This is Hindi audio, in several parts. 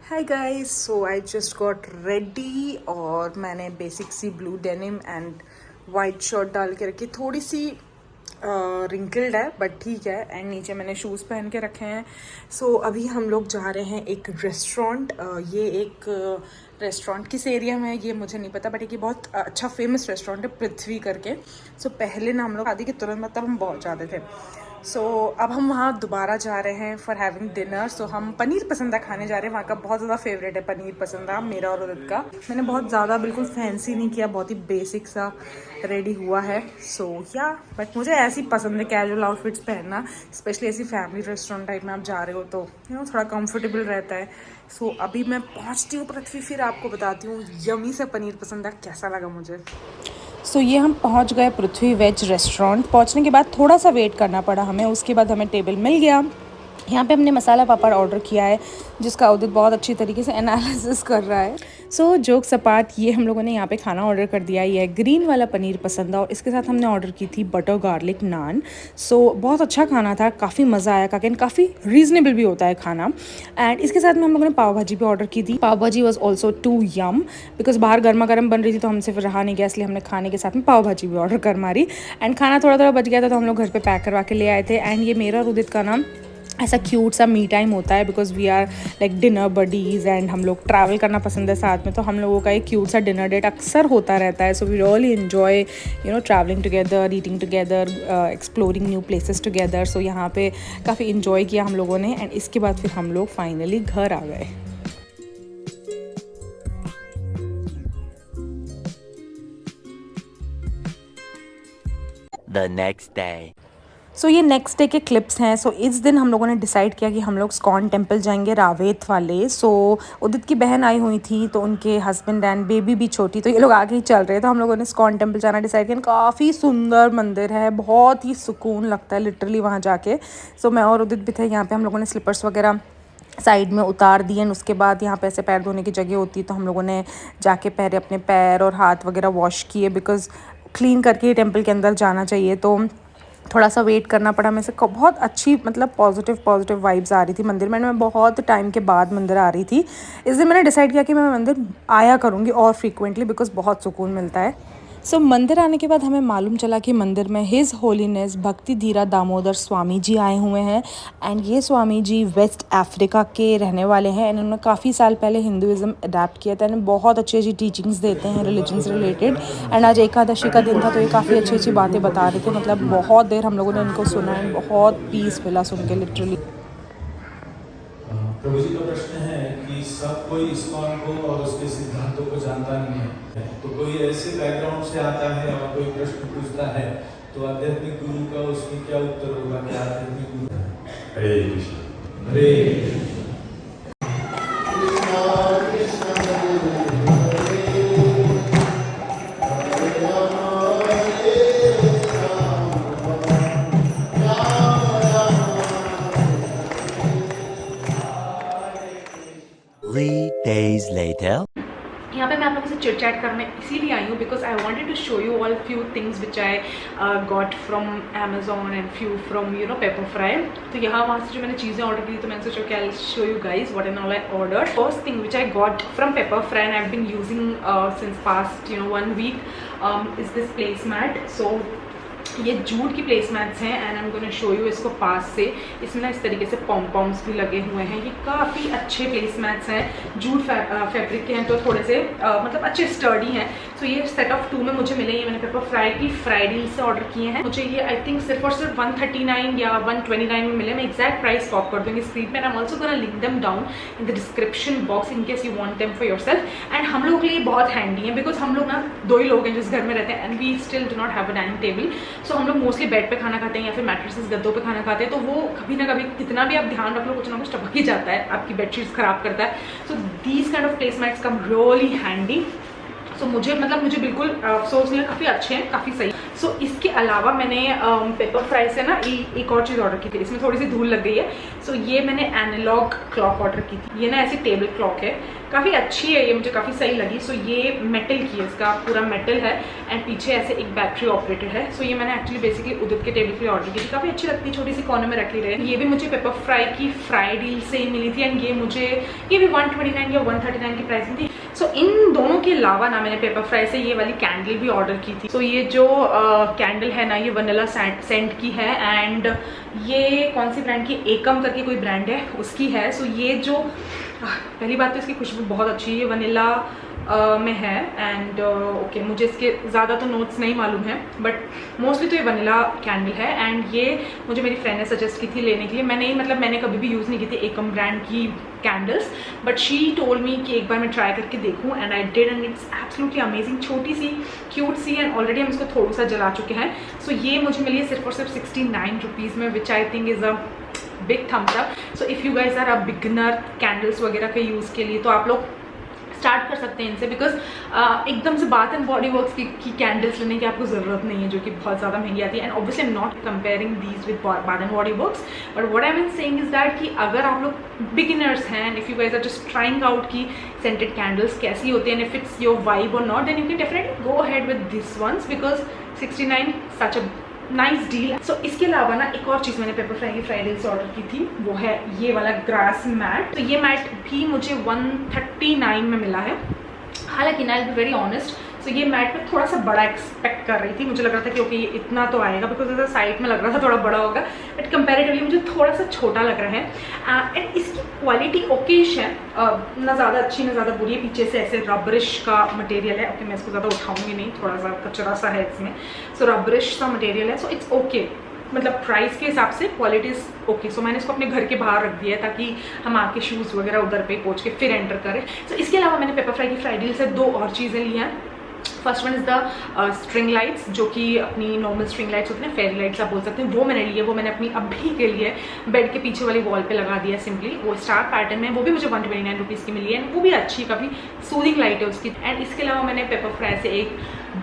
Hi guys, so I just got ready और मैंने basic sea blue denim and white shirt डाल के रखी। थोड़ी सी रिंकल्ड है बट ठीक है। एंड नीचे मैंने शूज़ पहन के रखे हैं। सो अभी हम लोग जा रहे हैं एक रेस्टोरेंट। ये एक रेस्टोरेंट किस एरिया में है ये मुझे नहीं पता, बट एक ये बहुत अच्छा फेमस रेस्टोरेंट है, पृथ्वी करके। सो पहले ना हम लोग शादी के तुरंत बाद तब हम बहुत जाते थे। सो अब हम वहाँ दोबारा जा रहे हैं फॉर हैविंग डिनर। सो हम पनीर पसंदा खाने जा रहे हैं। वहाँ का बहुत ज़्यादा फेवरेट है पनीर पसंदा मेरा और उदित का। मैंने बहुत ज़्यादा बिल्कुल फैंसी नहीं किया, बहुत ही बेसिक सा रेडी हुआ है। सो या बट मुझे ऐसी पसंद है कैजुअल आउटफिट्स पहनना, स्पेशली ऐसी फैमिली रेस्टोरेंट टाइप में आप जा रहे हो तो थोड़ा कंफर्टेबल रहता है। सो अभी मैं पहुँचती हूँ पृथ्वी, फिर आपको बताती हूँ यमी से पनीर पसंदा कैसा लगा मुझे। सो ये हम पहुंच गए पृथ्वी वेज रेस्टोरेंट। पहुंचने के बाद थोड़ा सा वेट करना पड़ा हमें, उसके बाद हमें टेबल मिल गया। यहाँ पे हमने मसाला पापड़ ऑर्डर किया है जिसका उदित बहुत अच्छी तरीके से एनालिसिस कर रहा है। सो जोक सपाट, ये हम लोगों ने यहाँ पे खाना ऑर्डर कर दिया। ये है ग्रीन वाला पनीर पसंदा और इसके साथ हमने ऑर्डर की थी बटर गार्लिक नान। सो बहुत अच्छा खाना था, काफ़ी मज़ा आया काकन, काफ़ी रीजनेबल भी होता है खाना। एंड इसके साथ में हम लोगों ने पाव भाजी भी ऑर्डर की थी। Pav bhaji was also too yum because बाहर गर्मा गर्म बन रही थी तो हमसे फिर रहा नहीं गया, इसलिए हमने खाने के साथ में पाव भाजी भी ऑर्डर कर मारी। एंड खाना थोड़ा थोड़ा बच गया था तो हम लोग घर पर पैक करवा के ले आए थे। एंड ये मेरा और उदित का नाम ऐसा क्यूट सा मी टाइम होता है because we are like dinner buddies and हम लोग ट्रैवल करना पसंद है साथ में, तो हम लोगों का एक क्यूट सा डिनर डेट अक्सर होता रहता है। So we really enjoy travelling together, eating together, exploring new places together. So यहाँ पे काफ़ी इन्जॉय किया हम लोगों ने। एंड इसके बाद फिर हम लोग फाइनली घर आ गए। The next day. सो ये नेक्स्ट डे के क्लिप्स हैं। सो इस दिन हम लोगों ने डिसाइड किया कि हम लोग स्कॉन टेम्पल जाएंगे, रावेत वाले। सो उदित की बहन आई हुई थी तो उनके हस्बैंड एंड बेबी भी छोटी, तो ये लोग आगे ही चल रहे, तो हम लोगों ने स्कॉन टेम्पल जाना डिसाइड किया। काफ़ी सुंदर मंदिर है, बहुत ही सुकून लगता है लिटरली वहाँ जाके। सो मैं और उदित भी थे। यहाँ पे हम लोगों ने स्लीपर्स वगैरह साइड में उतार दिए। एंड उसके बाद यहाँ पे ऐसे पैर धोने की जगह होती है तो हम लोगों ने जाके पहले अपने पैर और हाथ वगैरह वॉश किए बिकॉज़ क्लीन करके टेम्पल के अंदर जाना चाहिए। तो थोड़ा सा वेट करना पड़ा। मेरे से बहुत अच्छी मतलब पॉजिटिव वाइब्स आ रही थी मंदिर में। मैं बहुत टाइम के बाद मंदिर आ रही थी। इस दिन मैंने डिसाइड किया कि मैं मंदिर आया करूँगी और फ्रीक्वेंटली बिकॉज बहुत सुकून मिलता है। सो मंदिर आने के बाद हमें मालूम चला कि मंदिर में हिज होलीनेस भक्ति धीरा दामोदर स्वामी जी आए हुए हैं। एंड ये स्वामी जी वेस्ट अफ्रीका के रहने वाले हैं। इन्होंने काफ़ी साल पहले हिंदुज़म अडेप्ट किया था। इन्हें बहुत अच्छी अच्छी टीचिंग्स देते हैं रिलीजन से रिलेटेड। एंड आज एकादशी का दिन था तो ये काफ़ी अच्छी अच्छी बातें बता रहे थे। मतलब बहुत देर हम लोगों ने इनको सुना एंड बहुत पीस मिला सुन के लिटरली। प्रभु जी का प्रश्न है कि सब कोई इस्कॉन को और उसके सिद्धांतों को जानता नहीं है, तो कोई ऐसे बैकग्राउंड से आता है और कोई प्रश्न पूछता है तो आध्यात्मिक गुरु का उसमें क्या उत्तर होगा? क्या आध्यात्मिक गुरु? हरे कृष्ण, हरे कृष्ण। Three days later. यहाँ पे मैं आप लोगों से चिट चैट करने इसीलिए आई हूँ because I wanted to show you all few things which I got from Amazon and few from Pepperfry. तो यहाँ वहाँ से जो मैंने चीज़ें ऑर्डर की तो मैंने सोचा कि I show you guys what and all I order. First thing which I got from Pepperfry and I have been using since past 1 week is this placemat. So ये जूट की प्लेसमैट्स हैं and I am gonna show you इसको पास से। इसमें ना इस तरीके से पॉम्पॉम्स भी लगे हुए हैं। ये काफ़ी अच्छे प्लेसमैट्स हैं, जूट फैब्रिक के हैं तो थोड़े से मतलब अच्छे स्टर्डी हैं। सो ये सेट ऑफ 2 में मुझे मिले। ये मैंने पेपर फ्राई की फ्राइडे से ऑर्डर किए हैं। मुझे ये आई थिंक सिर्फ और सिर्फ 139 या 129 में मिले। मैं एक्जैक्ट प्राइस पॉप कर दूँगी स्क्रीन पे। I am also gonna link them down in the description box in case you want them for yourself. And हम लोग के लिए बहुत हैंडी है बिकॉज हम लोग ना 2 ही लोग हैं जिस घर में रहते हैं and we still do not have a dining table. So हम लोग मोस्टली बेड पे खाना खाते हैं या फिर मैट्रेसेस गद्दों पे खाना खाते हैं, तो वो कभी ना कभी कितना भी आप ध्यान रख लो कुछ ना कुछ टपक ही जाता है, आपकी बेडशीट्स खराब करता है। So these kind of placemats come really handy. So मुझे बिल्कुल अफसोस नहीं है, काफ़ी अच्छे हैं, काफ़ी सही। सो इसके अलावा मैंने पेपर फ्राई से ना एक और चीज़ ऑर्डर की थी, इसमें थोड़ी सी धूल लग गई है। सो ये मैंने एनालॉग क्लॉक ऑर्डर की थी। ये ना ऐसी टेबल क्लॉक है, काफ़ी अच्छी है, ये मुझे काफ़ी सही लगी। सो ये मेटल की है, इसका पूरा मेटल है एंड पीछे ऐसे एक बैटरी ऑपरेटेड है। सो ये मैंने एक्चुअली बेसिकली उदित के टेबल के लिए ऑर्डर की थी, काफ़ी अच्छी लगती है, छोटी सी कॉर्नर में रखी रहे। ये भी मुझे पेपर फ्राई की फ्राई डील से ही मिली थी एंड ये भी 129 या 139 की प्राइस में थी। सो इन दोनों के अलावा ना मैंने पेपर फ्राई से ये वाली कैंडल भी ऑर्डर की थी। सो ये जो कैंडल है ना, ये वनीला सेंट की है एंड ये कौन सी ब्रांड की, एकम करके कोई ब्रांड है उसकी है। सो ये जो पहली बात तो इसकी खुशबू बहुत अच्छी है, ये वनीला में है एंड ओके, मुझे इसके ज़्यादा तो नोट्स नहीं मालूम है बट मोस्टली तो ये वनीला कैंडल है एंड ये मुझे मेरी फ्रेंड ने सजेस्ट की थी लेने के लिए। मैंने कभी भी यूज़ नहीं की थी एकम ब्रांड की candles, but she told me कि एक बार मैं ट्राई करके देखूं and I did and it's absolutely amazing. छोटी सी क्यूट सी एंड ऑलरेडी हम इसको थोड़ा सा जला चुके हैं। सो ये मुझे मिली है सिर्फ और सिर्फ 69 रुपीज़ में, which I think is a big thumbs up. So if you guys are a beginner candles वगैरह के यूज़ के लिए तो आप लोग स्टार्ट कर सकते हैं इनसे, बिकॉज एकदम से बाथ एंड बॉडी वर्क्स की कैंडल्स लेने की आपको ज़रूरत नहीं है, जो कि बहुत ज़्यादा महंगी आती है। And obviously I am not comparing these with Bath and Body Works, but what I am saying is that कि अगर आप लोग बिगिनर्स हैं and if you guys are just trying out की सेंटेड कैंडल्स कैसी होती हैं, इफ इट्स योर वाइब और not, then you can definitely go ahead with this ones because 69 such a nice deal. So इसके अलावा ना एक और चीज़ मैंने पेपर फ्राई की फ्राइडे से ऑर्डर की थी, वो है ये वाला ग्रास मैट। तो ये मैट भी मुझे 139 में मिला है। हालांकि ना, I will be very honest, so ये मैट में थोड़ा सा बड़ा एक्सपेक्ट कर रही थी, मुझे लग रहा था कि ओके ये इतना तो आएगा, बिकॉज ऐसा साइड में लग रहा था थोड़ा बड़ा होगा, बट कंपैरेटिवली मुझे थोड़ा सा छोटा लग रहा है। एंड इसकी क्वालिटी ओकेश है, ना ज़्यादा अच्छी ना ज़्यादा बुरी है। पीछे से ऐसे रबरिश का मटेरियल है, ओके मैं इसको ज़्यादा उठाऊंगी नहीं, थोड़ा सा कचरा सा है इसमें। सो रबरिश सा मटेरियल है, सो इट्स ओके, मतलब प्राइस के हिसाब से क्वालिटी इज ओके। सो मैंने इसको अपने घर के बाहर रख दिया है ताकि हम आपके शूज़ वगैरह उधर पे पहुँच के फिर एंटर करें। सो इसके अलावा मैंने पेपर फ्राई की फ्राई डील से 2 और चीज़ें ली हैं। First one is the string lights, जो कि अपनी नॉर्मल स्ट्रिंग लाइट्स होती हैं, फेरी लाइट्स आप बोल सकते हैं, वो मैंने ली है। वो मैंने अपनी अभी के लिए बेड के पीछे वाली वॉल पे लगा दिया सिंपली, वो स्टार पैटर्न में, वो भी मुझे 129 रुपीज़ की मिली है, वो भी अच्छी, काफ़ी सूदिंग लाइट है उसकी। एंड इसके अलावा मैंने पेपर फ्राई से एक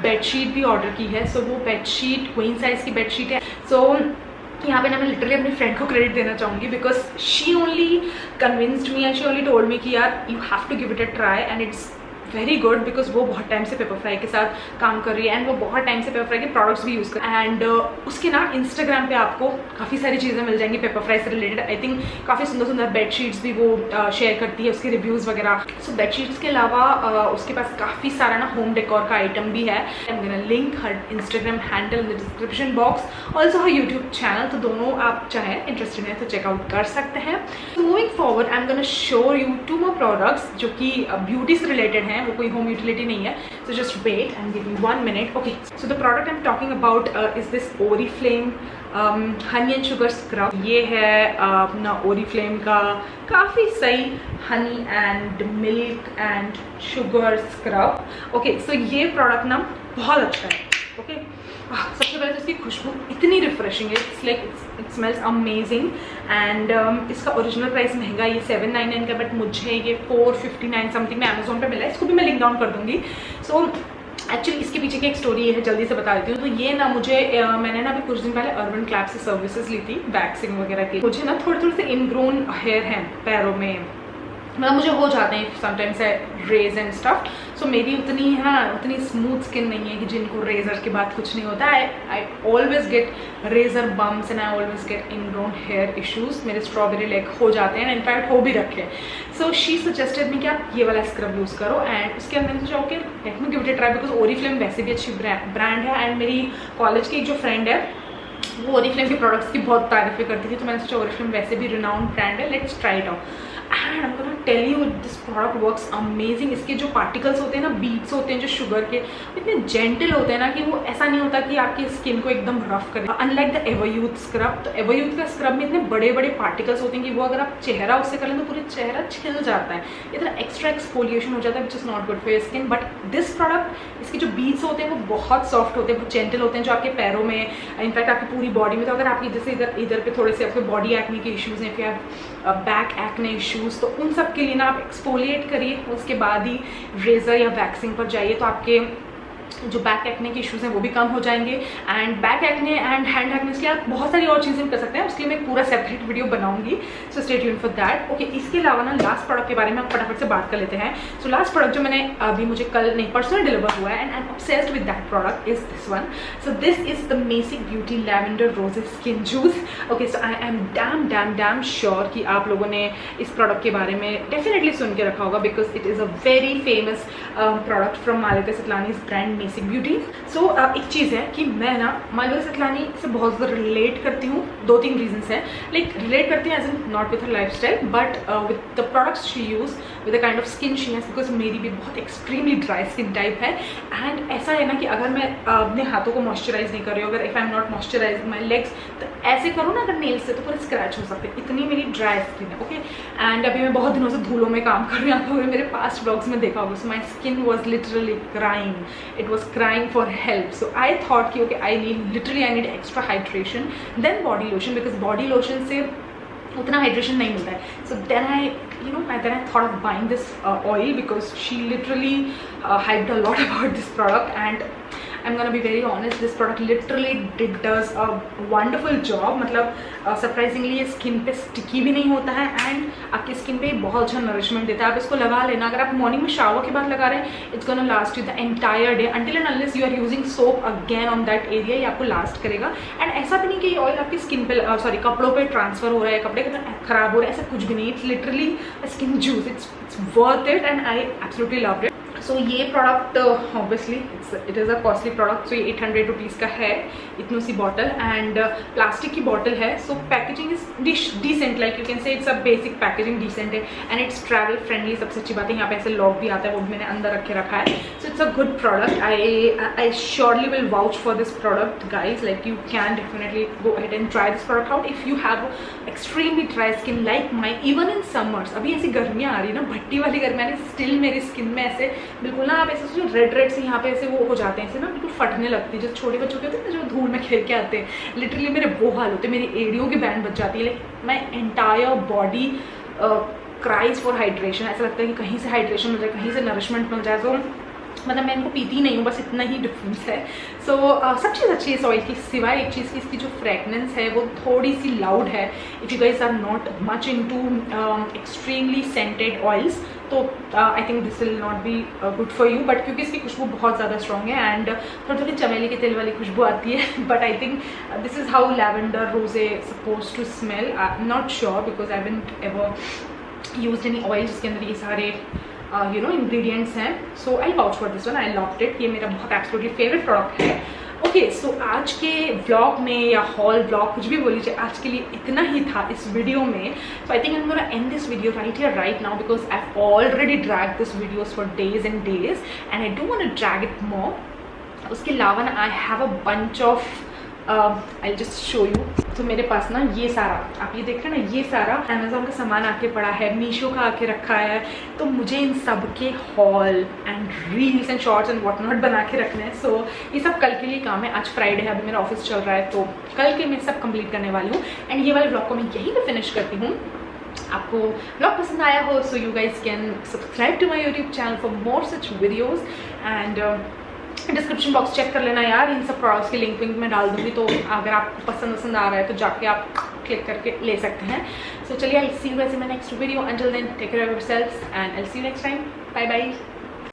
बेडशीट भी ऑर्डर की है। सो वो बेडशीट क्वीन साइज़ की बेडशीट है। सो यहाँ पे ना मैं लिटरली अपनी फ्रेंड को क्रेडिट देना चाहूँगी, because she only convinced me and she only told me कि यार you have to give it a try and it's very good, because वो बहुत टाइम से पेपर फ्राई के साथ काम कर रही है एंड वो बहुत टाइम से पेपर फ्राई के प्रोडक्ट्स भी यूज़ कर एंड उसके ना इंस्टाग्राम पे आपको काफ़ी सारी चीज़ें मिल जाएंगी पेपर फ्राई से रिलेटेड। आई थिंक काफ़ी सुंदर सुंदर बेडशीट्स भी वो शेयर करती है, उसके रिव्यूज़ वगैरह। सो बेडशीट्स के अलावा उसके पास काफ़ी सारा ना होम डेकोर का आइटम भी है। आई am gonna link her Instagram handle in the description box, also her YouTube channel, तो दोनों आप चाहें इंटरेस्टेड हैं तो चेकआउट कर सकते हैं। Moving forward I am gonna show you 2 more products जो कि ब्यूटी से रिलेटेड हैं, वो कोई होम यूटिलिटी नहीं है। So just wait and give me 1 minute. Okay, so the product I'm talking about is this Oriflame honey and sugar scrub. ये है अपना Oriflame का काफ़ी सही honey and milk and sugar scrub. Okay, so ये प्रोडक्ट ना बहुत अच्छा है। ओके, सबसे पहले तो इसकी खुशबू इतनी रिफ्रेशिंग है, it's like it smells amazing and इसका ओरिजिनल प्राइस महंगा ये 799 का, बट मुझे ये 459 समथिंग में अमेजोन पे मिला है। इसको भी मैं लिंक डाउन कर दूंगी। सो एक्चुअली इसके पीछे की एक स्टोरी है, जल्दी से बता देती हूँ। तो ये ना मुझे मैंने ना अभी कुछ दिन पहले अर्बन क्लैब से सर्विसेज ली थी वैक्सिंग वगैरह की। मुझे ना थोड़े से इनग्रोन हेयर हैं पैरों में, मतलब मुझे हो जाते हैं समटाइम्स है रेज एंड स्टफ। सो मेरी उतनी स्मूथ स्किन नहीं है कि जिनको रेजर के बाद कुछ नहीं होता। I always get razor bumps and I always get ingrown hair issues. मेरे स्ट्रॉबेरी लेग हो जाते हैं, इनफैक्ट हो भी रखे। सो शी सजेस्टेड मी कि आप ये वाला स्क्रब यूज़ करो एंड उसके अंदर मैंने सोचा okay let me give it a try, because Oriflame वैसे भी अच्छी ब्रांड है एंड मेरी कॉलेज की एक जो फ्रेंड है वो Oriflame के प्रोडक्ट्स की बहुत तारीफें करती थी, तो मैंने सोचा Oriflame वैसे भी रिनाउंड ब्रांड है, let's try it out and I am gonna tell you this product works amazing. इसके जो पार्टिकल्स होते हैं ना, बीड्स होते हैं जो शुगर के, इतने जेंटल होते हैं ना कि वो ऐसा नहीं होता कि आपकी स्किन को एकदम रफ करे। अनलाइक द एवरयूथ स्क्रब, तो एवरयूथ का स्क्रब में इतने बड़े बड़े पार्टिकल्स होते हैं कि वो अगर आप चेहरा उससे कर लें तो पूरे चेहरा छिल जाता है, इतना एक्स्ट्रा एक्सफोलिएशन हो जाता है, which is not good for your skin. But this product, इसके जो बीड्स होते हैं वो बहुत सॉफ्ट होते हैं, बहुत जेंटल होते हैं, जो आपके पैरों में, इनफैक्ट आपकी पूरी बॉडी में। तो अगर आपकी जैसे इधर पे थोड़े से आपके बॉडी एक्ने के इश्यूज हैं, फिर बैक एक्ने इश्यूज़, तो उन सब के लिए ना आप एक्सफोलिएट करिए, उसके बाद ही रेजर या वैक्सिंग पर जाइए, तो आपके जो बैक एक्ने के इश्यूज़ हैं वो भी कम हो जाएंगे। And back acne and hand acne के लिए आप बहुत सारी और चीज़ें कर सकते हैं, उसके लिए मैं पूरा सेपरेट वीडियो बनाऊंगी, so stay tuned for that. Okay, इसके अलावा ना लास्ट प्रोडक्ट के बारे में हम फटाफट से बात कर लेते हैं। सो लास्ट प्रोडक्ट जो मैंने अभी मुझे कल नहीं परसों डिलीवर हुआ है and I am obsessed with that product is this one. So this is the Mesiq beauty lavender roses skin juice. Okay, so I am damn sure कि आप लोगों ने इस प्रोडक्ट के बारे में डेफिनेटली सुन के रखा होगा, because it is a very famous product from Malvika Sitlani's brand Mesiq beauty. So एक चीज़ है कि मैं ना मालविका सतलानी से बहुत ज़्यादा रिलेट करती हूँ, 2-3 रीजंस हैं। लाइक रिलेट करती हैं as in not with her lifestyle but with the products she use, with the kind of skin she has, because मेरी भी बहुत एक्सट्रीमली ड्राई स्किन टाइप है। एंड ऐसा है ना कि अगर मैं अपने हाथों को मॉइस्चराइज नहीं कर रही हूँ, अगर if I am not moisturize my legs, तो ऐसे करूँ ना अगर नेल्स से तो पूरे स्क्रैच हो सकते हैं, इतनी मेरी ड्राई स्किन है। ओके, एंड अभी मैं बहुत दिनों से धूलों में काम कर रही हूँ, आप लोगों ने मेरे पास्ट ब्लॉग्स में देखा होगा। So my skin was literally crying, it was crying for help. So I thought कि okay, I need extra hydration then body lotion, because body lotion से उतना हाइड्रेशन नहीं मिलता है। So then I thought of buying this oil because she literally hyped a lot about this product and I'm gonna be very honest, this product literally does a wonderful job। मतलब सरप्राइजिंगली ये स्किन पे स्टिकी भी नहीं होता है एंड आपकी स्किन पे बहुत अच्छा नरिशमेंट देता है। आप इसको लगा लेना, अगर आप मॉर्निंग में शावर के बाद लगा रहे हैं, it's gonna last you the entire day until and unless you are using soap again on that area, ये आपको लास्ट करेगा। एंड ऐसा भी नहीं कि ये ऑयल आपकी स्किन पे कपड़ों पे ट्रांसफर हो रहा है, कपड़े खराब हो रहा है, ऐसा कुछ भी नहीं। It's literally skin juice, it's worth it and I absolutely loved it. So ये product obviously it is a costly product. So ये 800 रुपीज़ का है, इतनी सी बॉटल एंड प्लास्टिक की बॉटल है। So packaging is decent, like you can say it's a basic packaging, decent है एंड इट्स ट्रैवल फ्रेंडली। सबसे अच्छी बात है यहाँ पे ऐसे लॉक भी आता है, वो भी मैंने अंदर रख के रखा है। So it's a good product, I surely will vouch for this product guys. Like you can definitely go ahead and try this product out if you have extremely dry skin like my. Even in summers, अभी ऐसी गर्मियाँ आ रही है ना, भट्टी वाली गर्मियाँ, स्टिल मेरी स्किन में ऐसे बिल्कुल ना, आप ऐसे सोचो रेड से यहाँ पे ऐसे वो हो जाते हैं, ऐसे ना बिल्कुल फटने लगती है। जो छोटे बच्चों के होते हैं ना, जो धूल में खेल के आते हैं, लिटरली मेरे वो हाल होते हैं, मेरी एड़ियों की बैंड बच जाती है। Like my entire body cries for hydration. ऐसा लगता है कि कहीं से हाइड्रेशन मिल जाए, कहीं से नरिशमेंट मिल जाए। तो मतलब मैं इनको पीती नहीं हूँ, बस इतना ही डिफरेंस है। सो सब चीज़ अच्छी है इस ऑयल की, सिवाय एक चीज़ की, इसकी जो फ्रेगनेंस है वो थोड़ी सी लाउड है। If you guys are not much into extremely scented oils, तो I think this will not be good for you. But क्योंकि इसकी खुशबू बहुत ज़्यादा स्ट्रॉन्ग है एंड थोड़ी चमेली के तेल वाली खुशबू आती है, but I think this is how lavender rose suppose to smell. I am not sure because I haven't ever used any oil जिसके अंदर ये सारे इंग्रेडिएंट्स हैं। So I vouch for this one, I loved it. ये मेरा बहुत एब्सोल्युटली फेवरेट प्रोडक्ट है। ओके, सो आज के व्लॉग में या हॉल व्लॉग कुछ भी बोल लीजिए, आज के लिए इतना ही था इस वीडियो में। So I think I am gonna end this video right here right now because I have already drag this videos for days and days and I don't want to drag it more. उसके अलावा ना I have a bunch of I just show you. तो मेरे पास ना ये सारा, आप ये देख रहे हैं ना, ये सारा अमेजोन का सामान आके पड़ा है, मीशो का आके रखा है। तो मुझे इन सब के hall and reels and shorts and what not बना के रखने हैं। सो ये सब कल के लिए काम है। आज फ्राइडे है, अभी मेरा ऑफिस चल रहा है, तो कल के मैं सब कंप्लीट करने वाली हूँ एंड ये वाले ब्लॉग को मैं यहीं पे फिनिश करती हूँ। आपको ब्लॉग पसंद आया हो so you guys can subscribe to my YouTube channel for more such videos and description box check कर लेना यार, इन सब प्रोडक्ट्स के लिंक मैं डाल दूँगी। तो अगर आपको पसंद आ रहा है तो जाके आप क्लिक करके ले सकते हैं। सो चलिए, I see you guys in my next video. Until then take care of yourselves and I will see you next time. Bye bye.